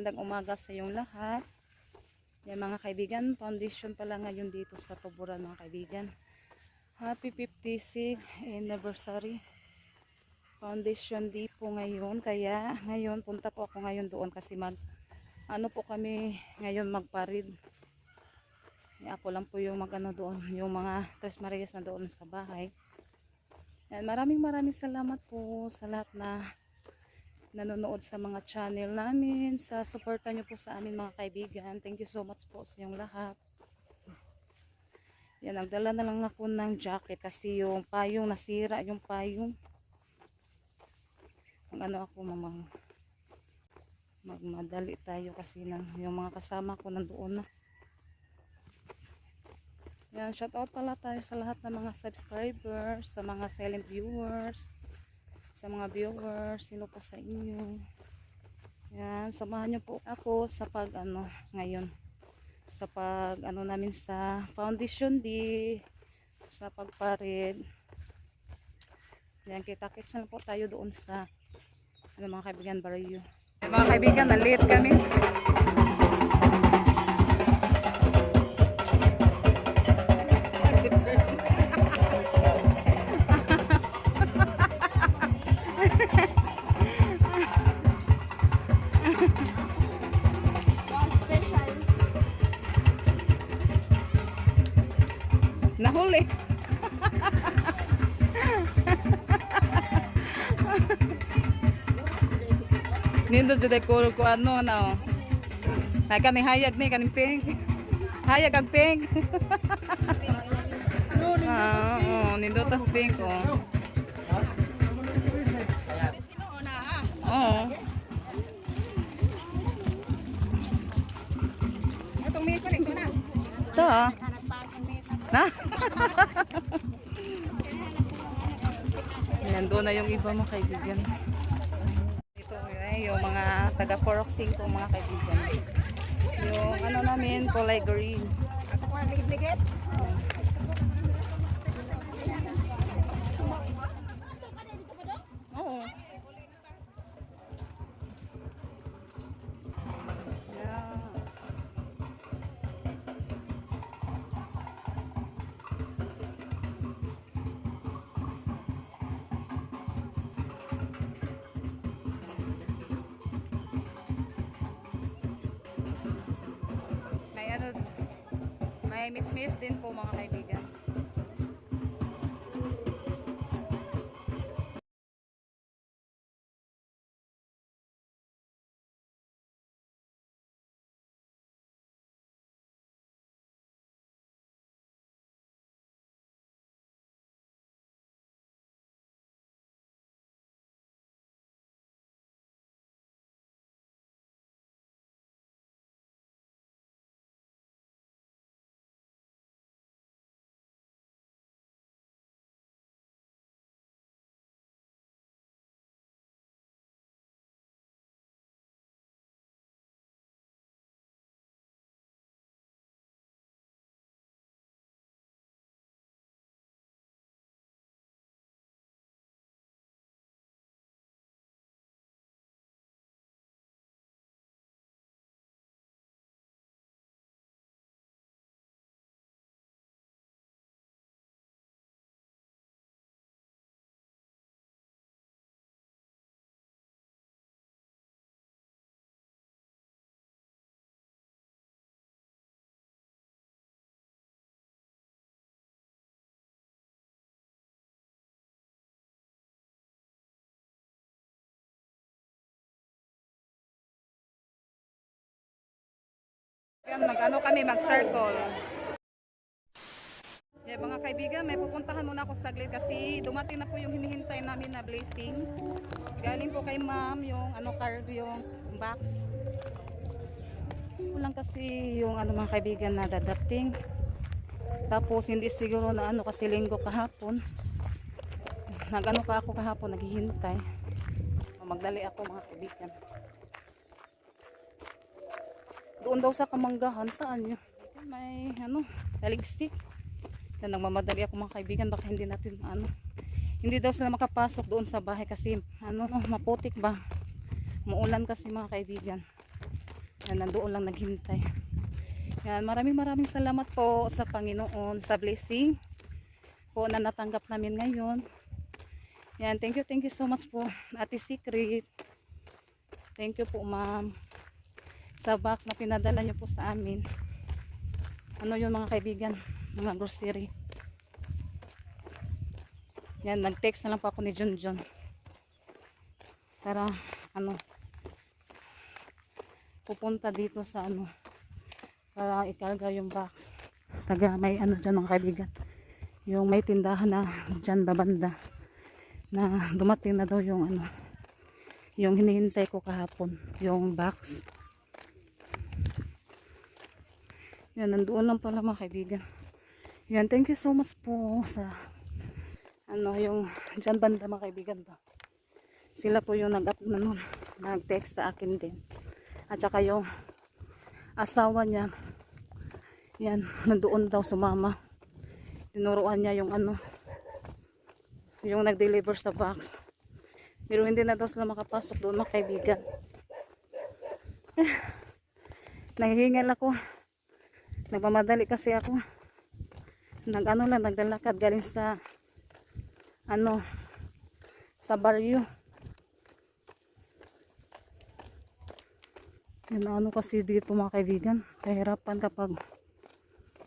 magandang umaga sa iyong lahat. Yan mga kaibigan, foundation pala ngayon dito sa Tuburan mga kaibigan. Happy 56th anniversary. Foundation Day po ngayon. Kaya ngayon punta po ako ngayon doon kasi ano po kami ngayon magparid. Ako lang po yung magano doon, yung mga Tres Marias na doon sa bahay. Yan, maraming salamat po sa lahat na nanonood sa mga channel namin, sa suporta nyo po sa amin mga kaibigan. Thank you so much po sa inyong lahat. Yan, nagdala na lang ako ng jacket kasi yung payong nasira, yung payong. Ano ako magmadali tayo kasi yung mga kasama ko nandoon na. Yan, shout out pala tayo sa lahat ng mga subscribers, sa mga silent viewers, sa mga viewers, sino po sa inyo. Yan, samahan niyo po ako sa ngayon. Sa namin sa Foundation Day, sa pagparid. Yan, kita-kits na po tayo doon sa mga kaibigan Barrio. Mga kaibigan, na-late kami. Nahuli. Nindo jud ko ano na. Ay kani hayag ni kaning pink. Hayag ang pink. Nindo tas pink oh. Oh. Atong mi ko nito na. Ta. Na? Yan, doon na yung iba mga kaibigan. Ito yung mga taga Foroxing ko mga kaibigan. Yung namin, kulay green. Asa ko ang ligit-ligit? Oo. May miss din po mga kaibigan. Yan, kami mag-circle. Yeah, mga kaibigan, may pupuntahan muna ako saglit kasi dumating na po yung hinihintay namin na blessing. Galing po kay ma'am yung card, yung box. Kulang kasi yung mga kaibigan na dadating. Tapos hindi siguro na kasi linggo kahapon. Ako kahapon naghihintay. Magdali ako mga kaibigan. Doon daw sa Kamanggahan, saan yun? May taligsik. Yan, nagmamadali ako mga kaibigan, baka hindi natin hindi daw sila makapasok doon sa bahay kasi maputik ba, muulan kasi mga kaibigan. Yan, nandoon lang naghintay. Yan, maraming salamat po sa Panginoon sa blessing po na natanggap namin ngayon. Yan, thank you so much po, Ate Secret. Thank you po, ma'am, sa box na pinadala niyo po sa amin. Ano yun mga kaibigan, mga grocery. Yan, nag-text na lang po ako ni Junjun para pupunta dito sa para ikarga yung box. Taga may dyan mga kaibigan, yung may tindahan na dyan babanda na dumating na daw yung yung hinihintay ko kahapon, yung box. Yan, nandoon lang pala mga kaibigan. Yan, thank you so much po sa yung dyan banda mga kaibigan to. Sila po yung nag-text sa akin din. At saka yung asawa niya, yan, nandoon daw sumama. Tinuruan niya yung yung nag-deliver sa box. Pero hindi na daw sila makapasok doon mga kaibigan. Nahihingal ako. Nagmamadali kasi ako. Naglalakad galing sa sa baryo. Yan kasi dito mga kaibigan. Kahirapan kapag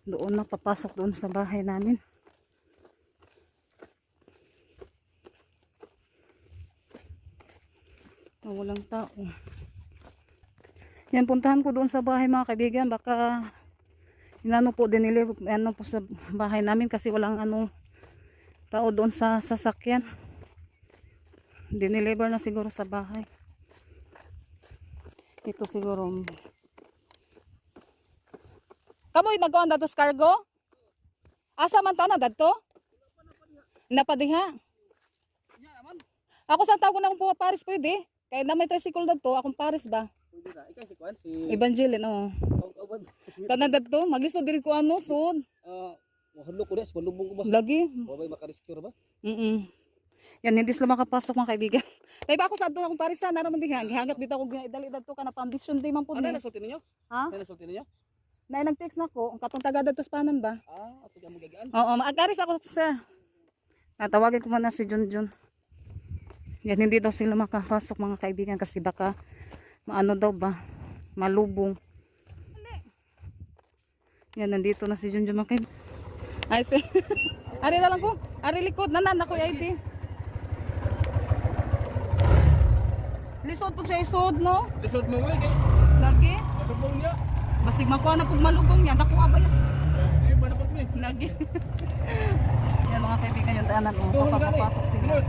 doon na papasok doon sa bahay namin. Walang tao. Yan, puntahan ko doon sa bahay mga kaibigan. Baka po diniliver po sa bahay namin kasi walang tao doon sa sasakyan. Diniliver na siguro sa bahay. Ito siguro. Kamoy nagkuhan datos cargo? Asa man ta na dadto? Napadiha. Ako sa tawag na akong Paris pwede. Kaya na may tricycle dadto, akong Paris ba? Pwede na. Ikaw si Kwan, si Evangeline, oo. Kanadad to, maglisod diri ko sud. Mahulog ko na, sa malubong ko ba? Lagi. Babay makarescue ba? Yan, hindi sila makapasok mga kaibigan. Kaya ba ako sa doon akong Parisan, naman din hanggat dito ako idali dito ka na foundation di man pud. Ano nasulti ninyo? Ha? Ano nasulti ninyo? Na nag-text na ko, ang katong taga dito sa panan ba? Ato ka mo gagaan. Oo, maagaris ako sa. Natawagin ko man na si Junjun. Yan, hindi daw sila makapasok mga kaibigan kasi baka daw ba? Malubong. Yan, nandito na si Junjun mga kaibigan. Ay, ari na lang ko. Ari likod. Nanan ako yung ID. Lisod po siya isod, no? Lisod mo mo, eh. Lagi. Malubong niya. Basig makuha na pag malubong niya. Nakuha ba yas? Eh, manapot mo eh. Lagi. Yan mga kaibigan yung daanan. Papapasok sila.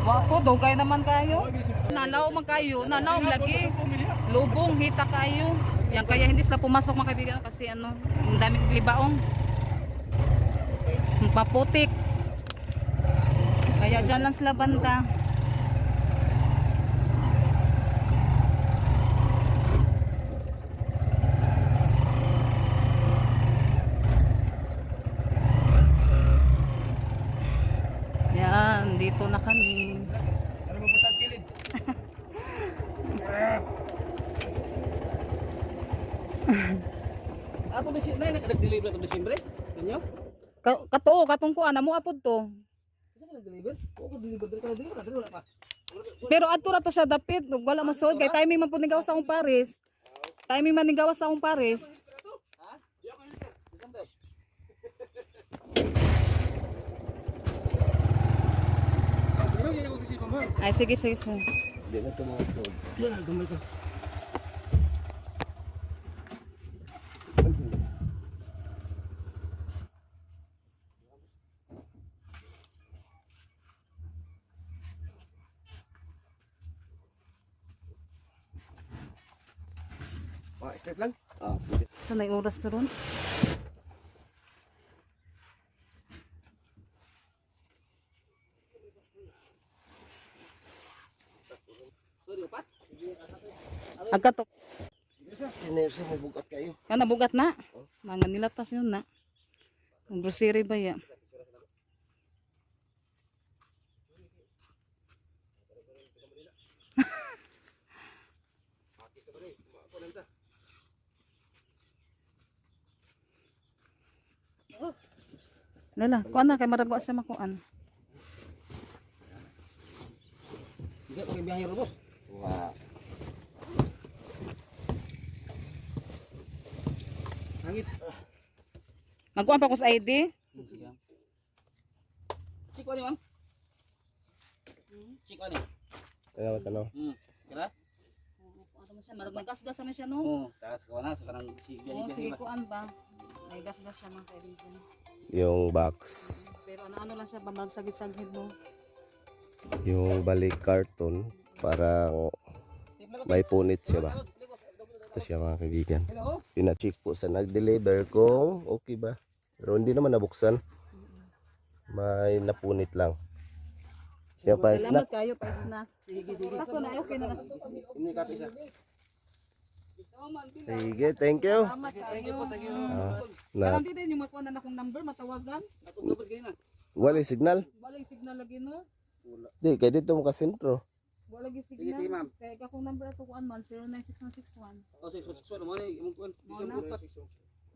Wapo, dugay naman kayo. Nanaw man kayo. Nanaw lagi. Lubong, hita kayo. Yan kaya hindi sila pumasok mga kaibigan kasi ang daming libaong. Paputik. Kaya dyan lang sila banda. Yan, dito na kami. Ano mo punta kilid? Ato na siya, nag-deliver ito Desembre? Ganyo? Katong ko mo apod to. Kasi ka nag-deliver? Oo, ka-deliver. Dali ka na-deliver. Dali wala ka. Pero adto ra to siya dapit, wala masod kay timing man pud ni gawas sa akong Paris. Timing man ni gawas sa akong Paris. Ha? Di ako deliver. Desembre. Ay sige. Hindi na tumasod. Yan, gamay ka. Straight lang? Pwede. Sanay oras na ron. Sorry, upat? Agka to. Hindi siya mabugat kayo. Kana bugat na. Mga nilatas yun na. Ang grocery ba ya? Lala, kuan na kay maragwa siya makuan. Hindi ko biyahe ro boss. Wah. Sangit. Magkuan pa ko sa ID. Cik ni ma'am. Cik ni. Ano tanaw? Kira? Ano man siya, marag gas-gas naman siya no. Oo, taas ka na sa kanang si Oo, sige kuan ba. May gas-gas siya mga kaibigan. Yung box, Pero ano lang siya, bamag sagit-sagit mo. yung balik carton, parang may punit siya ba? Ito siya mga kaibigan. Pina-check po sa nag-deliver kung okay ba. Pero hindi naman nabuksan. May napunit lang. Siya pa Salamat snack. kayo pa snack. Sige. Ako na okay na. Ini kape sa. Sige, thank you. Salamat kayo. Na, Parang din yung makuha na akong number, matawagan. Atong dapat gani na. wala signal. Wala yung signal lagi no. Di, kaya dito mo kasentro. Wala yung Sige, signal. sige, ma'am. Kaya akong number ato kuan man 096161. O sa 661 mo ni imong kuan. Mao na.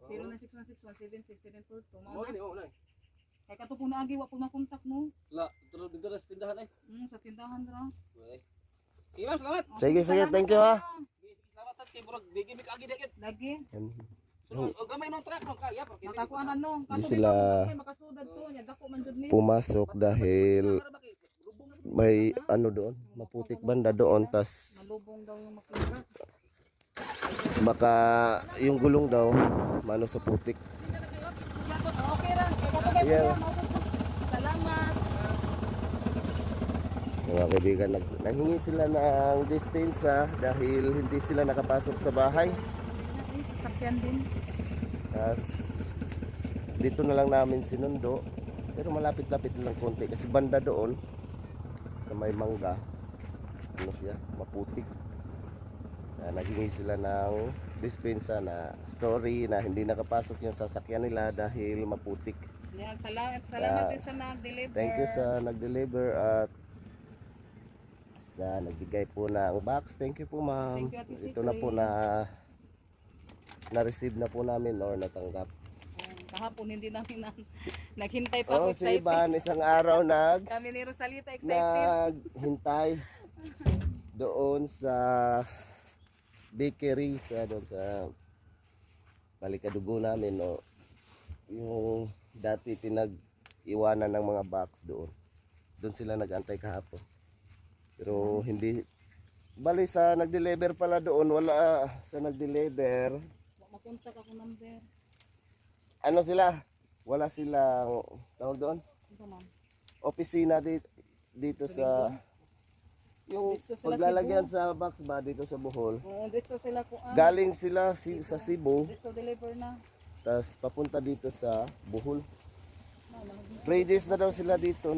0961617672. Mao na. Kaya kato pong naagi wa po makontak mo. La, turo dito sa tindahan ay. Sa tindahan ra. Sige ma'am, salamat. Sige, sige, thank you ha. Salamat at kay burag bigi mi kaagi dagit. Lagi. Sunod, o gamay nang truck no kaya para Makakuan ano. Di sila makasudad to nya dako man jud ni. pumasok dahil may ano doon, maputik banda doon, tas Malubong daw yung makina. baka yung gulong daw mano sa putik. Okay ra. Kaya kato kay Yeah. Salamat. Mga kaibigan, nanghingi sila ng dispensa dahil hindi sila nakapasok sa bahay. Sasakyan din. Tas dito na lang namin sinundo, pero malapit-lapit lang konti kasi banda doon sa may mangga, ano siya, maputik. Naghingi sila ng dispensa na sorry na hindi nakapasok yung sasakyan nila dahil maputik. Yan, salamat din sa nag-deliver. Thank you sa nag-deliver at sa nagbigay po ng box. Thank you po ma'am. Thank you, Ate Ito na Sikri. po na-receive na po namin or natanggap. Kahapon hindi namin naghintay pa Oh, ako si excited. Ivan isang araw Kami ni Rosalita excited. naghintay doon sa bakery sa doon sa Balikadugo namin o yung dati pinag-iwanan ng mga box doon sila nag-antay kahapon, pero hindi bali sa nag-deliver pala doon, wala sa nag-deliver, Makontak ako number. ano sila, wala silang tawag doon, Ito ma'am. opisina dito sa yung Dito sila paglalagyan sa box ba dito sa Bohol. Oo, dito sila ko Galing sila sa Cebu, Dito deliver na. tas papunta dito sa Bohol. 3 days na daw sila dito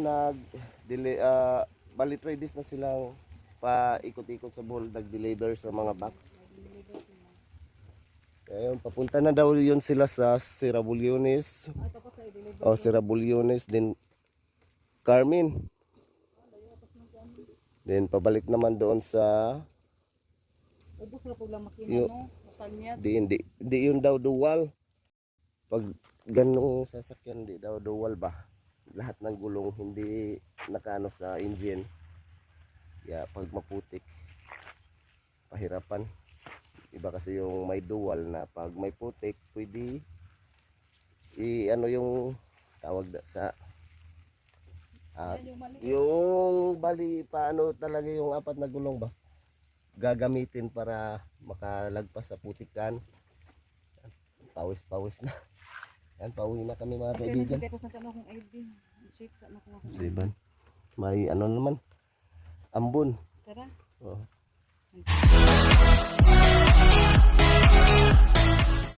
bali 3 days na silang paikot-ikot sa Bohol nag-deliver sa mga box. Kaya papunta na daw yun sila sa Sirabulyones. Ito ko sa i-deliver. O Sirabulyones din Carmen. Then pabalik naman doon sa Ubus ra po lang makina Yo- no. Masanya. di yun daw dual. Pag ganong sasakyan di daw dual ba? Lahat ng gulong hindi nakaano sa engine. Kaya pag maputik pahirapan. Iba kasi yung may dual na pag may putik pwede ano yung tawag sa Yan yung mali. yung bali paano talaga yung 4 na gulong ba gagamitin para makalagpas sa putikan. Pawis na. Yan, pauwi na kami mga kaibigan. Kaya po sa tanong kong ID. Shake sa ako. Siban. May ano naman ambon. Tara. Oh.